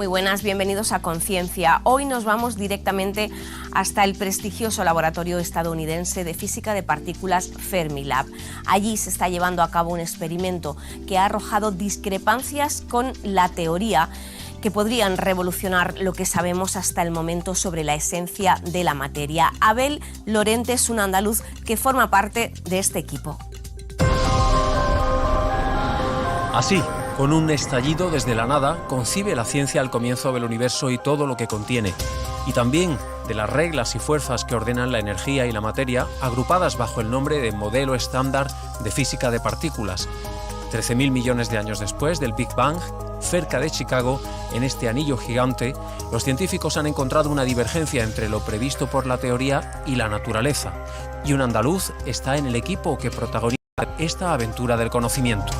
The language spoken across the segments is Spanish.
Muy buenas, bienvenidos a Conciencia. Hoy nos vamos directamente hasta el prestigioso laboratorio estadounidense de física de partículas Fermilab. Allí se está llevando a cabo un experimento que ha arrojado discrepancias con la teoría que podrían revolucionar lo que sabemos hasta el momento sobre la esencia de la materia. Abel Lorente es un andaluz que forma parte de este equipo. Así, con un estallido desde la nada, concibe la ciencia el comienzo del universo y todo lo que contiene, y también de las reglas y fuerzas que ordenan la energía y la materia, agrupadas bajo el nombre de modelo estándar de física de partículas. 13.000 millones de años después del Big Bang, cerca de Chicago, en este anillo gigante, los científicos han encontrado una divergencia entre lo previsto por la teoría y la naturaleza, y un andaluz está en el equipo que protagoniza esta aventura del conocimiento.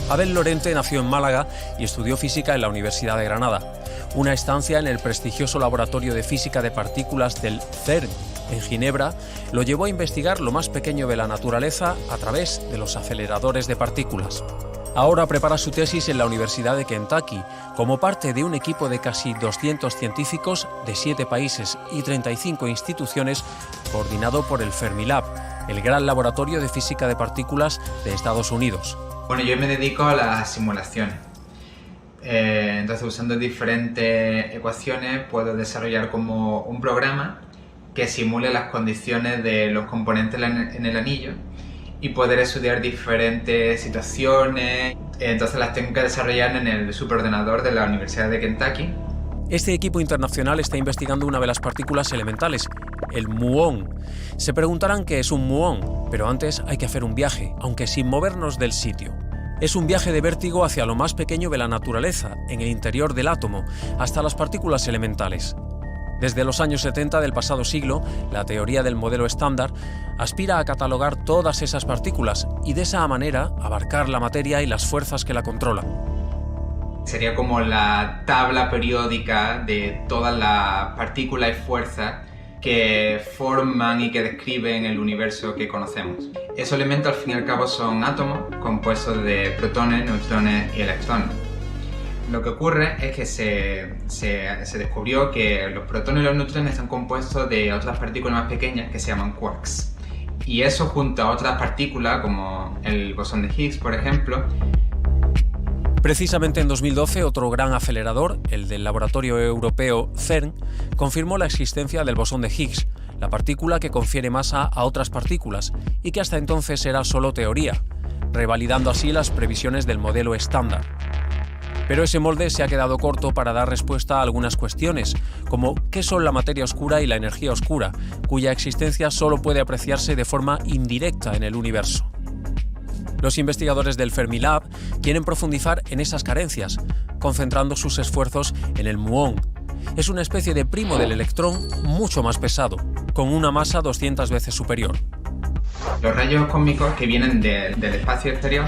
Abel Lorente nació en Málaga y estudió física en la Universidad de Granada. Una estancia en el prestigioso laboratorio de física de partículas del CERN, en Ginebra, lo llevó a investigar lo más pequeño de la naturaleza a través de los aceleradores de partículas. Ahora prepara su tesis en la Universidad de Kentucky, como parte de un equipo de casi 200 científicos de 7 países y 35 instituciones, coordinado por el Fermilab, el gran laboratorio de física de partículas de Estados Unidos. Bueno, yo me dedico a las simulaciones. Entonces, usando diferentes ecuaciones, puedo desarrollar como un programa que simule las condiciones de los componentes en el anillo y poder estudiar diferentes situaciones. Entonces las tengo que desarrollar en el superordenador de la Universidad de Kentucky. Este equipo internacional está investigando una de las partículas elementales, el muón. Se preguntarán qué es un muón, pero antes hay que hacer un viaje, aunque sin movernos del sitio. Es un viaje de vértigo hacia lo más pequeño de la naturaleza, en el interior del átomo, hasta las partículas elementales. Desde los años 70 del pasado siglo, la teoría del modelo estándar aspira a catalogar todas esas partículas y de esa manera abarcar la materia y las fuerzas que la controlan. Sería como la tabla periódica de todas las partículas y fuerzas que forman y que describen el universo que conocemos. Esos elementos al fin y al cabo son átomos compuestos de protones, neutrones y electrones. Lo que ocurre es que se descubrió que los protones y los neutrones están compuestos de otras partículas más pequeñas que se llaman quarks. Y eso junto a otras partículas como el bosón de Higgs, por ejemplo. Precisamente en 2012, otro gran acelerador, el del laboratorio europeo CERN, confirmó la existencia del bosón de Higgs, la partícula que confiere masa a otras partículas y que hasta entonces era solo teoría, revalidando así las previsiones del modelo estándar. Pero ese molde se ha quedado corto para dar respuesta a algunas cuestiones, como qué son la materia oscura y la energía oscura, cuya existencia solo puede apreciarse de forma indirecta en el universo. Los investigadores del Fermilab quieren profundizar en esas carencias, concentrando sus esfuerzos en el muón. Es una especie de primo del electrón mucho más pesado, con una masa 200 veces superior. Los rayos cósmicos que vienen del espacio exterior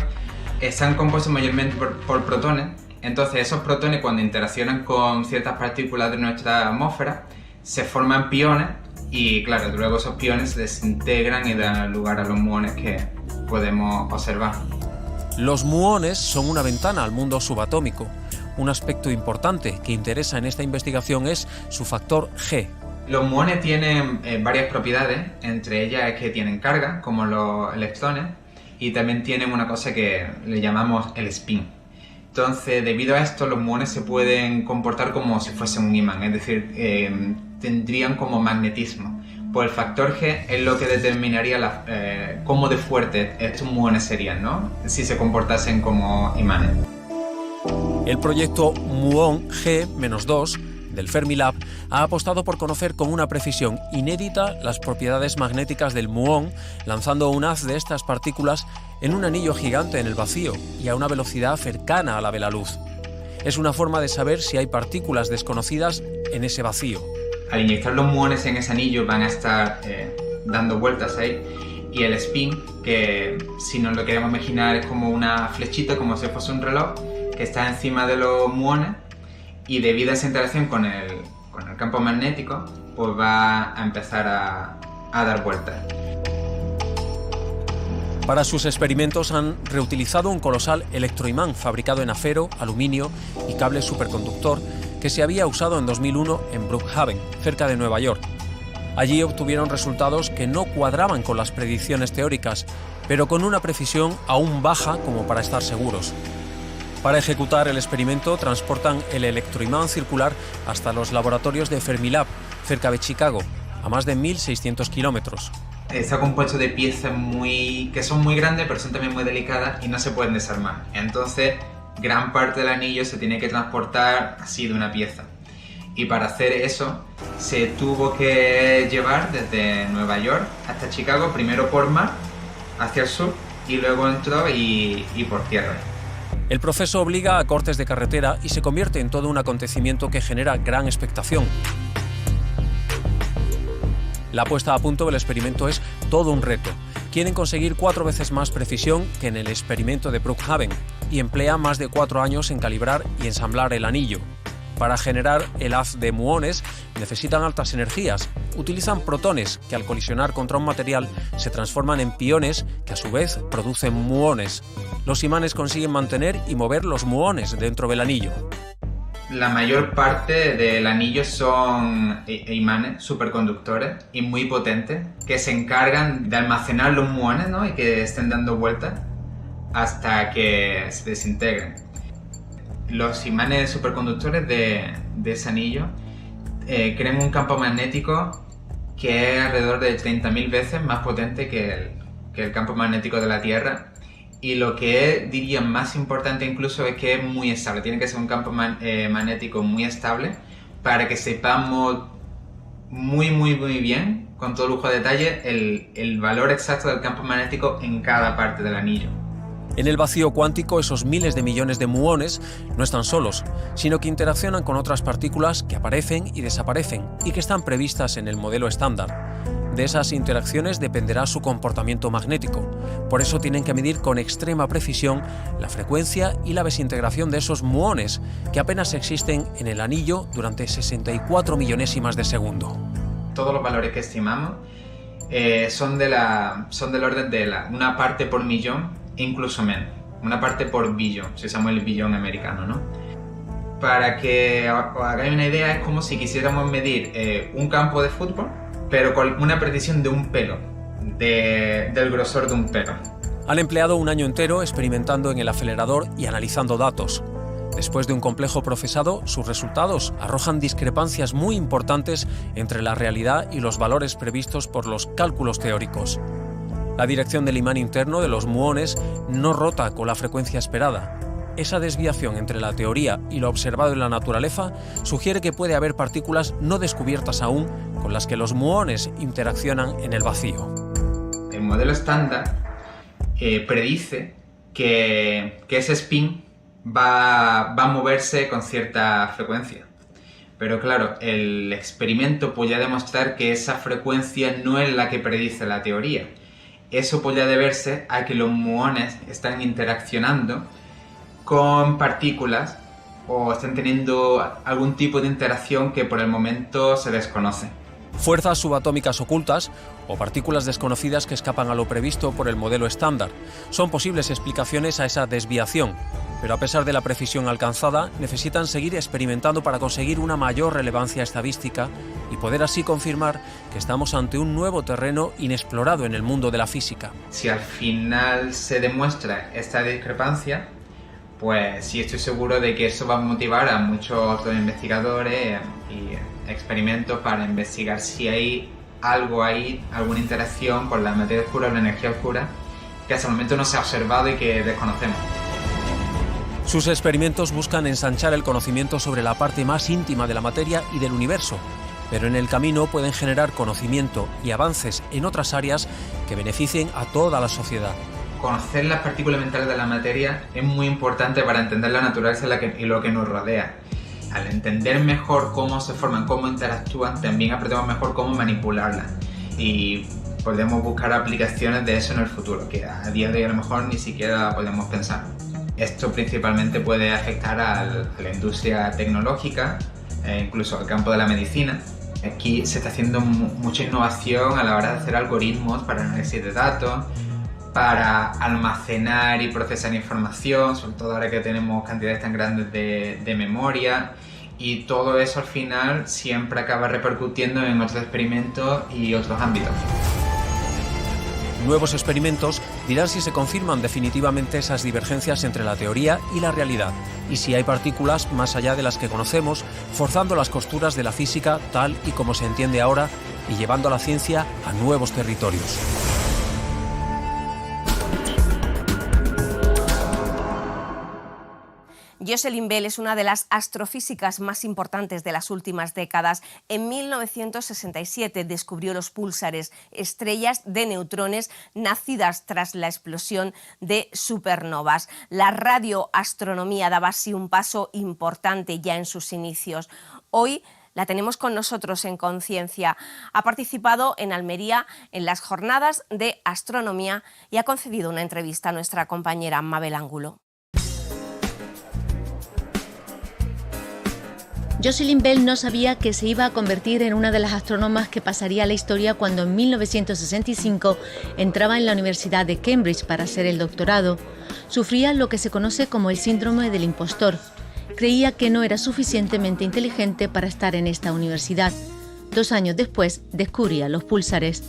están compuestos mayormente por protones. Entonces esos protones, cuando interaccionan con ciertas partículas de nuestra atmósfera, se forman piones y claro, luego esos piones se desintegran y dan lugar a los muones que podemos observar. Los muones son una ventana al mundo subatómico. Un aspecto importante que interesa en esta investigación es su factor G. Los muones tienen varias propiedades, entre ellas es que tienen carga, como los electrones, y también tienen una cosa que le llamamos el spin. Entonces, debido a esto, los muones se pueden comportar como si fuesen un imán, es decir, tendrían como magnetismo. Pues el factor G es lo que determinaría cómo de fuertes estos muones serían, ¿no? Si se comportasen como imanes. El proyecto Muón G-2 del Fermilab ha apostado por conocer con una precisión inédita las propiedades magnéticas del muón, lanzando un haz de estas partículas en un anillo gigante en el vacío y a una velocidad cercana a la de la luz. Es una forma de saber si hay partículas desconocidas en ese vacío. Al inyectar los muones en ese anillo van a estar dando vueltas ahí, y el spin, que si nos lo queremos imaginar es como una flechita, como si fuese un reloj, que está encima de los muones, y debido a esa interacción con el campo magnético, pues va a empezar a dar vueltas. Para sus experimentos han reutilizado un colosal electroimán fabricado en acero, aluminio y cable superconductor que se había usado en 2001 en Brookhaven, cerca de Nueva York. Allí obtuvieron resultados que no cuadraban con las predicciones teóricas, pero con una precisión aún baja como para estar seguros. Para ejecutar el experimento transportan el electroimán circular hasta los laboratorios de Fermilab, cerca de Chicago, a más de 1.600 kilómetros. Está compuesto de piezas que son muy grandes, pero son también muy delicadas y no se pueden desarmar. Entonces, gran parte del anillo se tiene que transportar así de una pieza. Y para hacer eso, se tuvo que llevar desde Nueva York hasta Chicago, primero por mar, hacia el sur, y luego entró y por tierra. El proceso obliga a cortes de carretera y se convierte en todo un acontecimiento que genera gran expectación. La puesta a punto del experimento es todo un reto. Quieren conseguir 4 veces más precisión que en el experimento de Brookhaven y emplea más de 4 años en calibrar y ensamblar el anillo. Para generar el haz de muones necesitan altas energías. Utilizan protones que al colisionar contra un material se transforman en piones que a su vez producen muones. Los imanes consiguen mantener y mover los muones dentro del anillo. La mayor parte del anillo son imanes superconductores y muy potentes que se encargan de almacenar los muones, ¿no? Y que estén dando vueltas hasta que se desintegren. Los imanes superconductores de ese anillo crean un campo magnético que es alrededor de 30.000 veces más potente que el campo magnético de la Tierra. Y lo que diría más importante incluso es que es muy estable. Tiene que ser un campo magnético muy estable para que sepamos muy bien, con todo lujo de detalle, el valor exacto del campo magnético en cada parte del anillo. En el vacío cuántico, esos miles de millones de muones no están solos, sino que interaccionan con otras partículas que aparecen y desaparecen y que están previstas en el modelo estándar. De esas interacciones dependerá su comportamiento magnético. Por eso tienen que medir con extrema precisión la frecuencia y la desintegración de esos muones, que apenas existen en el anillo durante 64 millonésimas de segundo. Todos los valores que estimamos son del orden de una parte por millón, incluso menos, una parte por billón, si usamos el billón americano, ¿no? Para que os hagáis una idea, es como si quisiéramos medir un campo de fútbol, pero con una precisión de un pelo, del grosor de un pelo. Han empleado un año entero experimentando en el acelerador y analizando datos. Después de un complejo procesado, sus resultados arrojan discrepancias muy importantes entre la realidad y los valores previstos por los cálculos teóricos. La dirección del imán interno de los muones no rota con la frecuencia esperada. Esa desviación entre la teoría y lo observado en la naturaleza sugiere que puede haber partículas no descubiertas aún con las que los muones interaccionan en el vacío. El modelo estándar predice que ese spin va a moverse con cierta frecuencia. Pero claro, el experimento podría demostrar que esa frecuencia no es la que predice la teoría. Eso podría deberse a que los muones están interaccionando con partículas o están teniendo algún tipo de interacción que por el momento se desconoce. Fuerzas subatómicas ocultas o partículas desconocidas que escapan a lo previsto por el modelo estándar son posibles explicaciones a esa desviación, pero a pesar de la precisión alcanzada, necesitan seguir experimentando para conseguir una mayor relevancia estadística y poder así confirmar que estamos ante un nuevo terreno inexplorado en el mundo de la física. Si al final se demuestra esta discrepancia, pues sí estoy seguro de que eso va a motivar a muchos otros investigadores y experimentos para investigar si hay algo ahí, alguna interacción con la materia oscura o la energía oscura que hasta el momento no se ha observado y que desconocemos. Sus experimentos buscan ensanchar el conocimiento sobre la parte más íntima de la materia y del universo, pero en el camino pueden generar conocimiento y avances en otras áreas que beneficien a toda la sociedad. Conocer las partículas elementales de la materia es muy importante para entender la naturaleza y lo que nos rodea. Al entender mejor cómo se forman, cómo interactúan, también aprendemos mejor cómo manipularlas. Y podemos buscar aplicaciones de eso en el futuro, que a día de hoy a lo mejor ni siquiera podemos pensar. Esto principalmente puede afectar a la industria tecnológica, incluso al campo de la medicina. Aquí se está haciendo mucha innovación a la hora de hacer algoritmos para análisis de datos, para almacenar y procesar información, sobre todo ahora que tenemos cantidades tan grandes de memoria, y todo eso al final siempre acaba repercutiendo en otros experimentos y otros ámbitos. Nuevos experimentos dirán si se confirman definitivamente esas divergencias entre la teoría y la realidad, y si hay partículas más allá de las que conocemos, forzando las costuras de la física tal y como se entiende ahora y llevando a la ciencia a nuevos territorios. Jocelyn Bell es una de las astrofísicas más importantes de las últimas décadas. En 1967 descubrió los púlsares, estrellas de neutrones nacidas tras la explosión de supernovas. La radioastronomía daba así un paso importante ya en sus inicios. Hoy la tenemos con nosotros en Conciencia. Ha participado en Almería en las jornadas de astronomía y ha concedido una entrevista a nuestra compañera Mabel Ángulo. Jocelyn Bell no sabía que se iba a convertir en una de las astrónomas que pasaría a la historia cuando en 1965 entraba en la Universidad de Cambridge para hacer el doctorado. Sufría lo que se conoce como el síndrome del impostor. Creía que no era suficientemente inteligente para estar en esta universidad. 2 años después descubría los púlsares.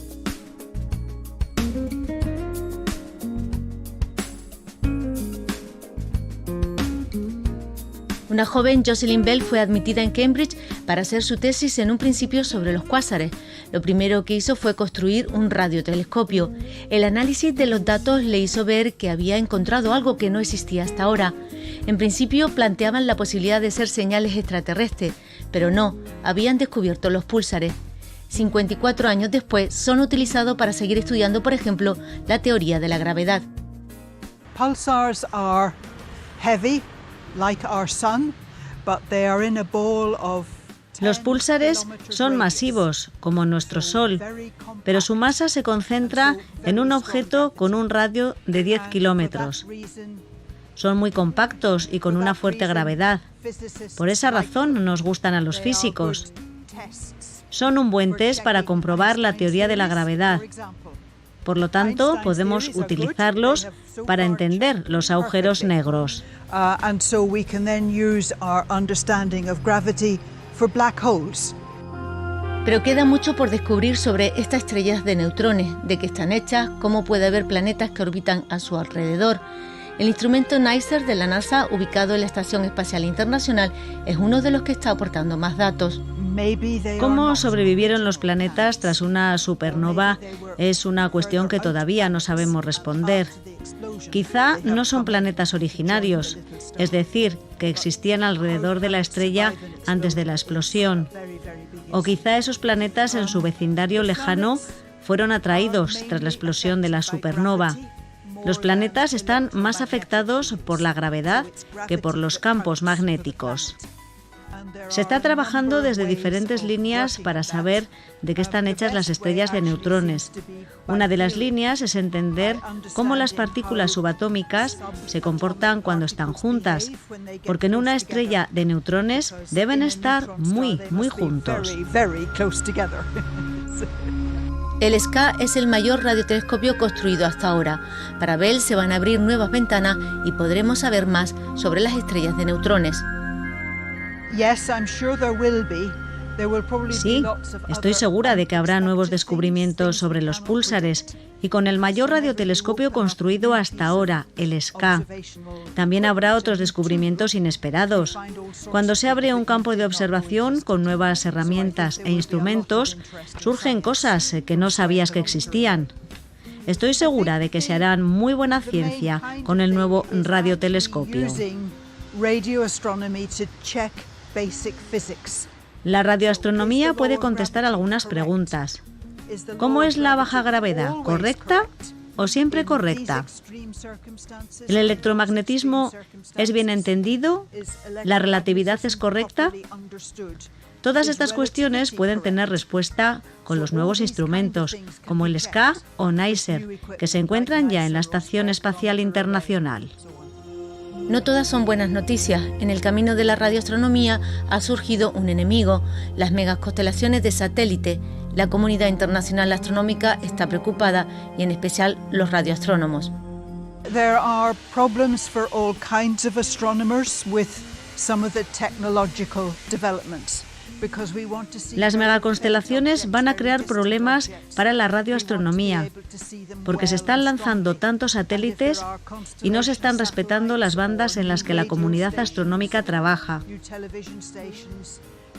Una joven, Jocelyn Bell, fue admitida en Cambridge para hacer su tesis en un principio sobre los cuásares. Lo primero que hizo fue construir un radiotelescopio. El análisis de los datos le hizo ver que había encontrado algo que no existía hasta ahora. En principio planteaban la posibilidad de ser señales extraterrestres, pero no, habían descubierto los púlsares. 54 años después son utilizados para seguir estudiando, por ejemplo, la teoría de la gravedad. Pulsars are heavy, like our sun, but they are in a ball of. Los púlsares son masivos, como nuestro Sol, pero su masa se concentra en un objeto con un radio de 10 kilómetros. Son muy compactos y con una fuerte gravedad. Por esa razón nos gustan a los físicos. Son un buen test para comprobar la teoría de la gravedad. Por lo tanto, podemos utilizarlos para entender los agujeros negros. Pero queda mucho por descubrir sobre estas estrellas de neutrones, de qué están hechas, cómo puede haber planetas que orbitan a su alrededor. El instrumento NICER de la NASA, ubicado en la Estación Espacial Internacional, es uno de los que está aportando más datos. ¿Cómo sobrevivieron los planetas tras una supernova? Es una cuestión que todavía no sabemos responder. Quizá no son planetas originarios, es decir, que existían alrededor de la estrella antes de la explosión. O quizá esos planetas en su vecindario lejano fueron atraídos tras la explosión de la supernova. Los planetas están más afectados por la gravedad que por los campos magnéticos. Se está trabajando desde diferentes líneas para saber de qué están hechas las estrellas de neutrones. Una de las líneas es entender cómo las partículas subatómicas se comportan cuando están juntas, porque en una estrella de neutrones deben estar muy juntos. El SCA es el mayor radiotelescopio construido hasta ahora. Para Bell se van a abrir nuevas ventanas y podremos saber más sobre las estrellas de neutrones. Sí, estoy segura de que habrá nuevos descubrimientos sobre los púlsares y con el mayor radiotelescopio construido hasta ahora, el SCA. También habrá otros descubrimientos inesperados. Cuando se abre un campo de observación con nuevas herramientas e instrumentos, surgen cosas que no sabías que existían. Estoy segura de que se hará muy buena ciencia con el nuevo radiotelescopio. La radioastronomía puede contestar algunas preguntas. ¿Cómo es la baja gravedad? ¿Correcta o siempre correcta? ¿El electromagnetismo es bien entendido? ¿La relatividad es correcta? Todas estas cuestiones pueden tener respuesta con los nuevos instrumentos, como el SCA o NICER, que se encuentran ya en la Estación Espacial Internacional. No todas son buenas noticias. En el camino de la radioastronomía ha surgido un enemigo, las megaconstelaciones de satélite. La comunidad internacional astronómica está preocupada y en especial los radioastrónomos. There are problems for all kinds of astronomers with some of the technological developments. Las megaconstelaciones van a crear problemas para la radioastronomía, porque se están lanzando tantos satélites y no se están respetando las bandas en las que la comunidad astronómica trabaja.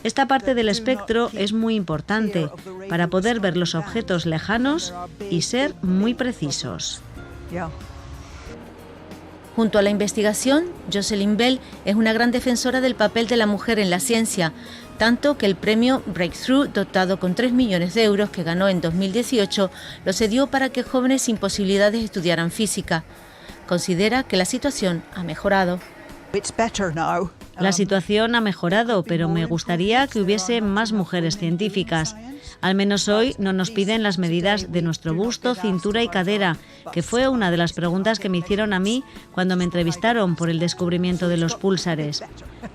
Esta parte del espectro es muy importante para poder ver los objetos lejanos y ser muy precisos. Junto a la investigación, Jocelyn Bell es una gran defensora del papel de la mujer en la ciencia, tanto que el premio Breakthrough, dotado con 3 millones de euros que ganó en 2018, lo cedió para que jóvenes sin posibilidades estudiaran física. Considera que la situación ha mejorado. La situación ha mejorado, pero me gustaría que hubiese más mujeres científicas. Al menos hoy no nos piden las medidas de nuestro busto, cintura y cadera, que fue una de las preguntas que me hicieron a mí cuando me entrevistaron por el descubrimiento de los púlsares.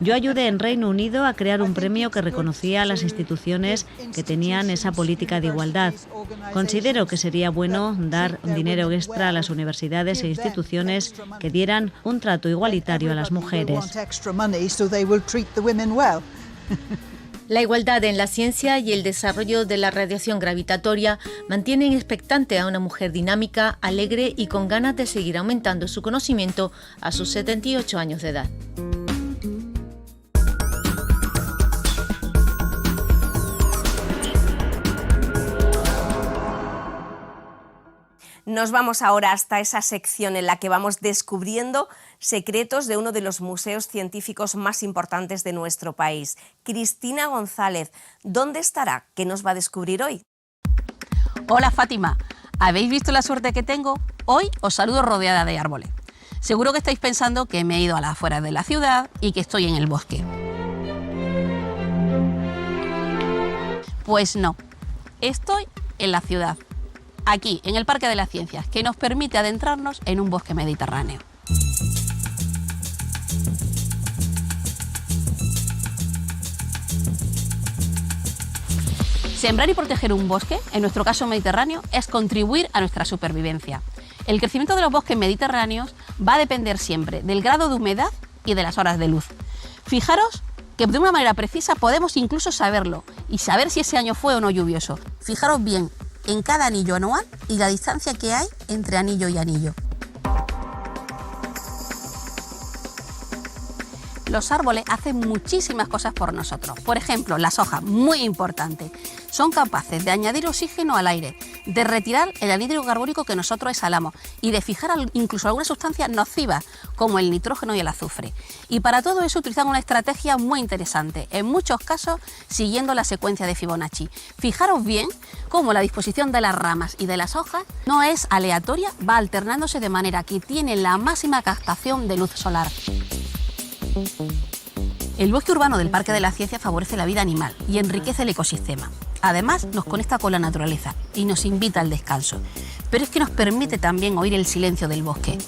Yo ayudé en Reino Unido a crear un premio que reconocía a las instituciones que tenían esa política de igualdad. Considero que sería bueno dar dinero extra a las universidades e instituciones que dieran un trato igualitario a las mujeres. La igualdad en la ciencia y el desarrollo de la radiación gravitatoria mantienen expectante a una mujer dinámica, alegre y con ganas de seguir aumentando su conocimiento a sus 78 años de edad. Nos vamos ahora hasta esa sección en la que vamos descubriendo secretos de uno de los museos científicos más importantes de nuestro país. Cristina González, ¿dónde estará? ¿Qué nos va a descubrir hoy? Hola Fátima, ¿habéis visto la suerte que tengo? Hoy os saludo rodeada de árboles. Seguro que estáis pensando que me he ido a las afueras de la ciudad y que estoy en el bosque. Pues no, estoy en la ciudad. Aquí, en el Parque de las Ciencias, que nos permite adentrarnos en un bosque mediterráneo. Sembrar y proteger un bosque, en nuestro caso mediterráneo, es contribuir a nuestra supervivencia. El crecimiento de los bosques mediterráneos va a depender siempre del grado de humedad y de las horas de luz. Fijaros que de una manera precisa podemos incluso saberlo y saber si ese año fue o no lluvioso. Fijaros bien en cada anillo anual y la distancia que hay entre anillo y anillo. Los árboles hacen muchísimas cosas por nosotros. Por ejemplo, las hojas, muy importante, son capaces de añadir oxígeno al aire, de retirar el anhídrido carbónico que nosotros exhalamos y de fijar incluso algunas sustancias nocivas como el nitrógeno y el azufre. Y para todo eso utilizan una estrategia muy interesante, en muchos casos siguiendo la secuencia de Fibonacci. Fijaros bien cómo la disposición de las ramas y de las hojas no es aleatoria, va alternándose de manera que tiene la máxima captación de luz solar. El bosque urbano del Parque de la Ciencia favorece la vida animal y enriquece el ecosistema. Además, nos conecta con la naturaleza y nos invita al descanso. Pero es que nos permite también oír el silencio del bosque.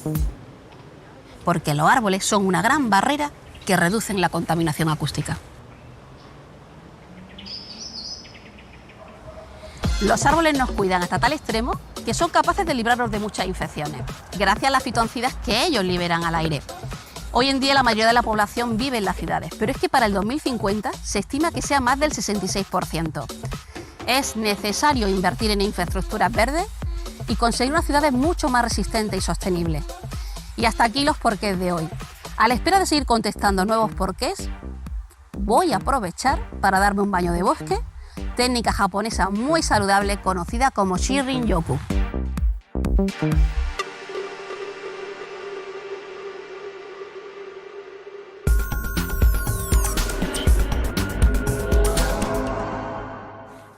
Porque los árboles son una gran barrera que reducen la contaminación acústica. Los árboles nos cuidan hasta tal extremo que son capaces de librarnos de muchas infecciones, gracias a las fitoncidas que ellos liberan al aire. Hoy en día la mayoría de la población vive en las ciudades, pero es que para el 2050 se estima que sea más del 66%. Es necesario invertir en infraestructuras verdes y conseguir unas ciudades mucho más resistentes y sostenibles. Y hasta aquí los porqués de hoy. A la espera de seguir contestando nuevos porqués, voy a aprovechar para darme un baño de bosque, técnica japonesa muy saludable conocida como Shinrin-yoku.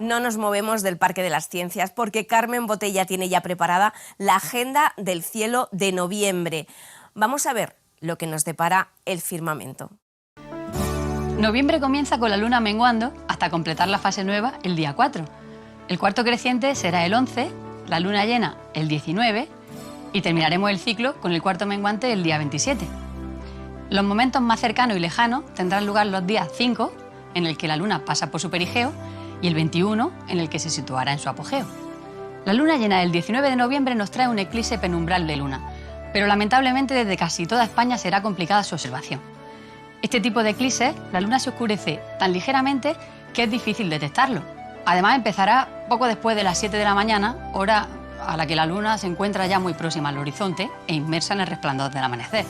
No nos movemos del Parque de las Ciencias porque Carmen Botella tiene ya preparada la agenda del cielo de noviembre. Vamos a ver lo que nos depara el firmamento. Noviembre comienza con la luna menguando hasta completar la fase nueva el día 4. El cuarto creciente será el 11, la luna llena el 19 y terminaremos el ciclo con el cuarto menguante el día 27. Los momentos más cercanos y lejanos tendrán lugar los días 5, en el que la luna pasa por su perigeo, y el 21 en el que se situará en su apogeo. La luna llena del 19 de noviembre nos trae un eclipse penumbral de luna, pero lamentablemente desde casi toda España será complicada su observación. Este tipo de eclipses, la luna se oscurece tan ligeramente que es difícil detectarlo. Además empezará poco después de las 7 de la mañana, hora a la que la luna se encuentra ya muy próxima al horizonte e inmersa en el resplandor del amanecer.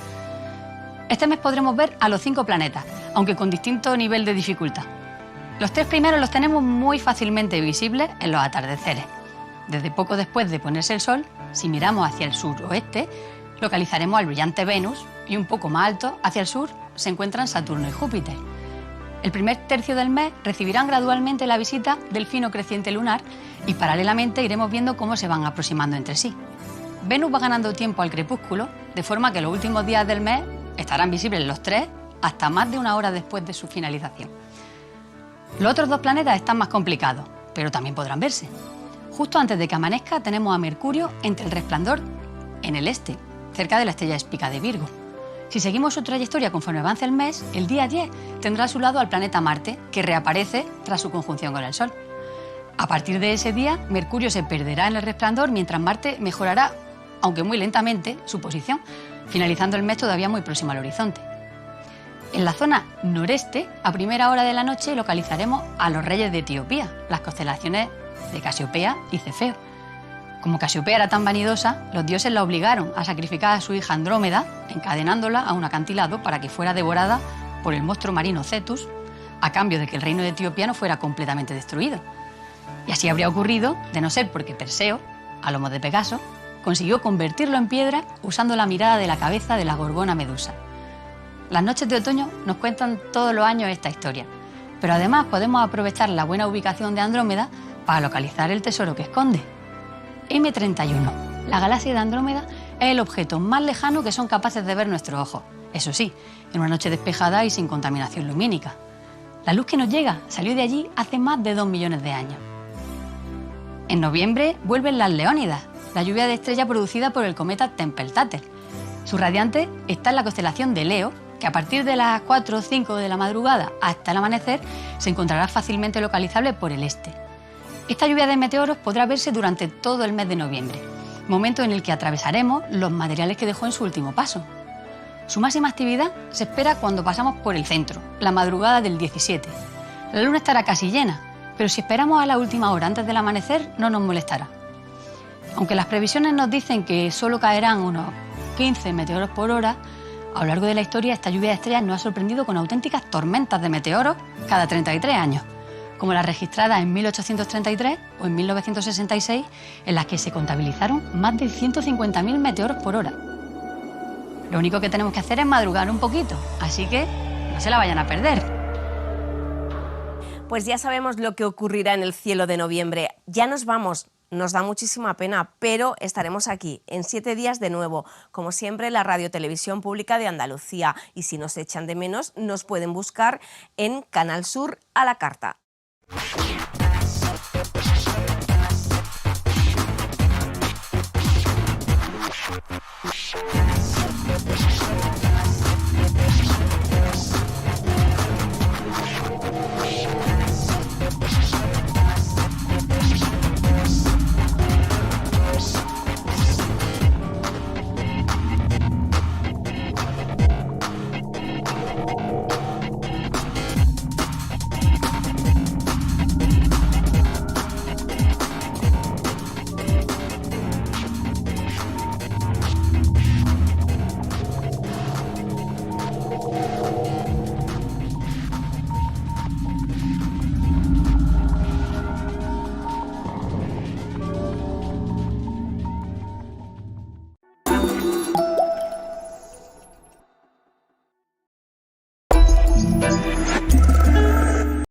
Este mes podremos ver a los 5 planetas, aunque con distinto nivel de dificultad. Los 3 primeros los tenemos muy fácilmente visibles en los atardeceres. Desde poco después de ponerse el sol, si miramos hacia el suroeste, localizaremos al brillante Venus y un poco más alto, hacia el sur, se encuentran Saturno y Júpiter. El primer tercio del mes recibirán gradualmente la visita del fino creciente lunar y paralelamente iremos viendo cómo se van aproximando entre sí. Venus va ganando tiempo al crepúsculo, de forma que los últimos días del mes estarán visibles los 3 hasta más de una hora después de su finalización. Los otros 2 planetas están más complicados, pero también podrán verse. Justo antes de que amanezca tenemos a Mercurio entre el resplandor en el este, cerca de la estrella Espica de Virgo. Si seguimos su trayectoria conforme avance el mes, el día 10 tendrá a su lado al planeta Marte, que reaparece tras su conjunción con el Sol. A partir de ese día, Mercurio se perderá en el resplandor mientras Marte mejorará, aunque muy lentamente, su posición, finalizando el mes todavía muy próximo al horizonte. En la zona noreste, a primera hora de la noche, localizaremos a los reyes de Etiopía, las constelaciones de Casiopea y Cefeo. Como Casiopea era tan vanidosa, los dioses la obligaron a sacrificar a su hija Andrómeda, encadenándola a un acantilado para que fuera devorada por el monstruo marino Cetus, a cambio de que el reino de Etiopía no fuera completamente destruido. Y así habría ocurrido, de no ser porque Perseo, a lomo de Pegaso, consiguió convertirlo en piedra usando la mirada de la cabeza de la gorgona Medusa. Las noches de otoño nos cuentan todos los años esta historia, pero además podemos aprovechar la buena ubicación de Andrómeda para localizar el tesoro que esconde. M31, la galaxia de Andrómeda, es el objeto más lejano que son capaces de ver nuestros ojos, eso sí, en una noche despejada y sin contaminación lumínica. La luz que nos llega salió de allí hace más de 2 millones de años. En noviembre vuelven las Leónidas, la lluvia de estrellas producida por el cometa Tempel-Tatel. Su radiante está en la constelación de Leo, que a partir de las 4 o 5 de la madrugada hasta el amanecer se encontrará fácilmente localizable por el este. Esta lluvia de meteoros podrá verse durante todo el mes de noviembre, momento en el que atravesaremos los materiales que dejó en su último paso. Su máxima actividad se espera cuando pasamos por el centro, la madrugada del 17. La luna estará casi llena, pero si esperamos a la última hora antes del amanecer no nos molestará. Aunque las previsiones nos dicen que solo caerán unos 15 meteoros por hora, a lo largo de la historia esta lluvia de estrellas nos ha sorprendido con auténticas tormentas de meteoros cada 33 años, como las registradas en 1833 o en 1966, en las que se contabilizaron más de 150.000 meteoros por hora. Lo único que tenemos que hacer es madrugar un poquito, así que no se la vayan a perder. Pues ya sabemos lo que ocurrirá en el cielo de noviembre. Ya nos vamos. Nos da muchísima pena, pero estaremos aquí en 7 días de nuevo, como siempre, en la Radio Televisión Pública de Andalucía. Y si nos echan de menos, nos pueden buscar en Canal Sur a la carta.